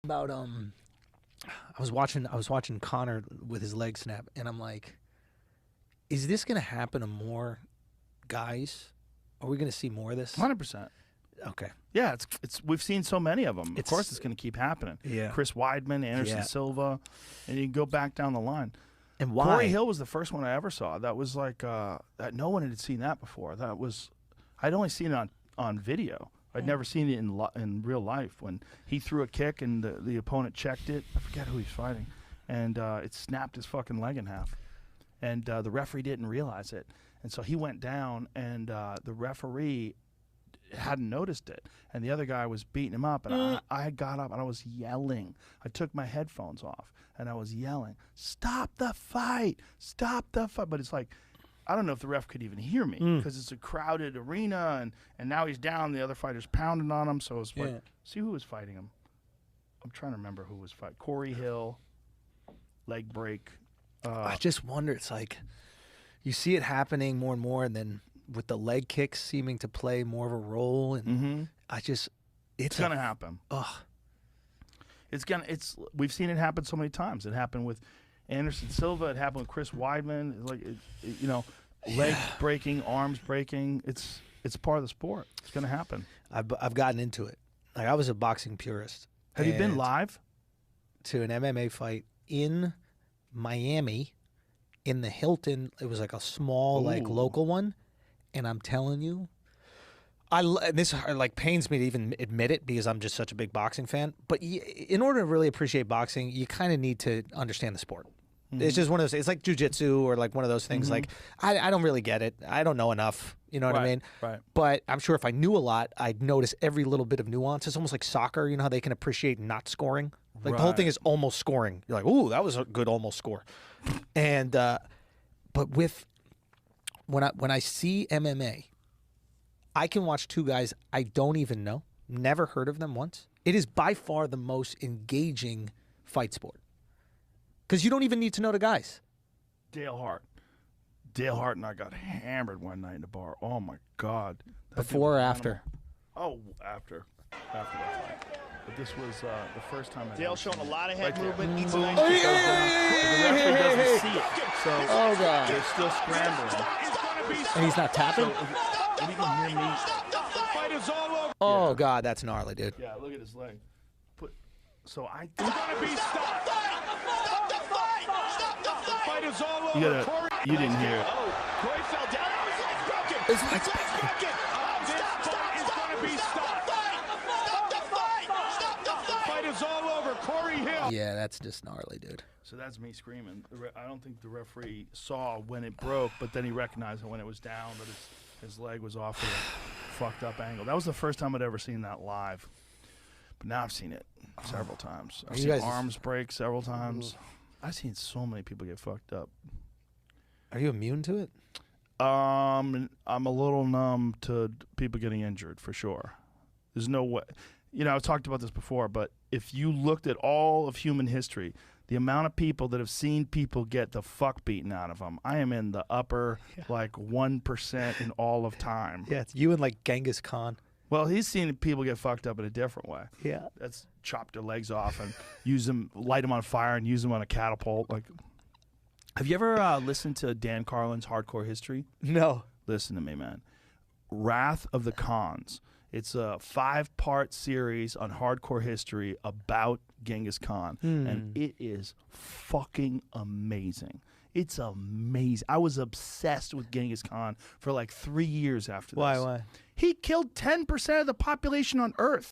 about I was watching Conor with his leg snap, and I'm like, is this gonna happen to more guys? Are we gonna see more of this? 100%. Okay. Yeah, it's we've seen so many of them. Of course, it's going to keep happening. Yeah. Chris Weidman, Anderson Silva, and you can go back down the line. And why? Corey Hill was the first one I ever saw. That was like that. No one had seen that before. I'd only seen it on video. I'd never seen it in real life. When he threw a kick and the opponent checked it, I forget who he's fighting, and it snapped his fucking leg in half. And the referee didn't realize it, and so he went down, and the referee hadn't noticed it, and the other guy was beating him up, and I got up and I was yelling. I took my headphones off and I was yelling, "Stop the fight! Stop the fight!" But it's like, I don't know if the ref could even hear me because it's a crowded arena, and now he's down. The other fighter's pounding on him, so it's like, see who was fighting him. I'm trying to remember who was fighting. Corey Hill, leg break. I just wonder. It's like you see it happening more and more, and then with the leg kicks seeming to play more of a role, and it's gonna happen. We've seen it happen so many times. It happened with Anderson Silva. It happened with Chris Weidman. Leg breaking, arms breaking. It's part of the sport. It's gonna happen. I've gotten into it. Like, I was a boxing purist. Have you been live to an MMA fight in Miami, in the Hilton? It was like a small, like, local one. And I'm telling you, this like pains me to even admit it because I'm just such a big boxing fan. But in order to really appreciate boxing, you kind of need to understand the sport. It's just one of those. It's like jiu-jitsu or like one of those things. Like I don't really get it. I don't know enough. You know what I mean? Right. But I'm sure if I knew a lot, I'd notice every little bit of nuance. It's almost like soccer. You know how they can appreciate not scoring. Like the whole thing is almost scoring. You're like, ooh, that was a good almost score. And but with when I see MMA, I can watch two guys I don't even know, never heard of them once. It is by far the most engaging fight sport because you don't even need to know the guys. Dale Hart and I got hammered one night in the bar. Oh my God! Before or after? Oh, after that fight. But this was the first time. Dale showing a lot of head movement. The Eats a nice referee doesn't see it, so oh God, they're still scrambling. And he's not tapping? So if you can hear me. fight is all over. Oh God, that's gnarly, dude. Yeah, look at his leg. So I It's gonna be stopped. The fight is all over. you didn't hear it. Oh, Corey fell down. It's broken. It's broken. This fight is gonna be stopped. The fight is all over. Corey Hill. Yeah, that's just gnarly, dude. So that's me screaming. I don't think the referee saw when it broke, but then he recognized it when it was down, that his leg was off at a fucked up angle. That was the first time I'd ever seen that live. But now I've seen it several times. I've seen arms break several times. I've seen so many people get fucked up. Are you immune to it? I'm a little numb to people getting injured, for sure. There's no way. You know, I've talked about this before, but if you looked at all of human history, the amount of people that have seen people get the fuck beaten out of them, I am in the upper, like, 1% in all of time. Yeah, it's you and, like, Genghis Khan. Well, he's seen people get fucked up in a different way. Yeah. That's chop their legs off and light them on fire and use them on a catapult. Like, have you ever listened to Dan Carlin's Hardcore History? No. Listen to me, man. Wrath of the Khans. It's a 5-part series on hardcore history about Genghis Khan, and it is fucking amazing. It's amazing. I was obsessed with Genghis Khan for like 3 years after this. Why? He killed 10% of the population on Earth.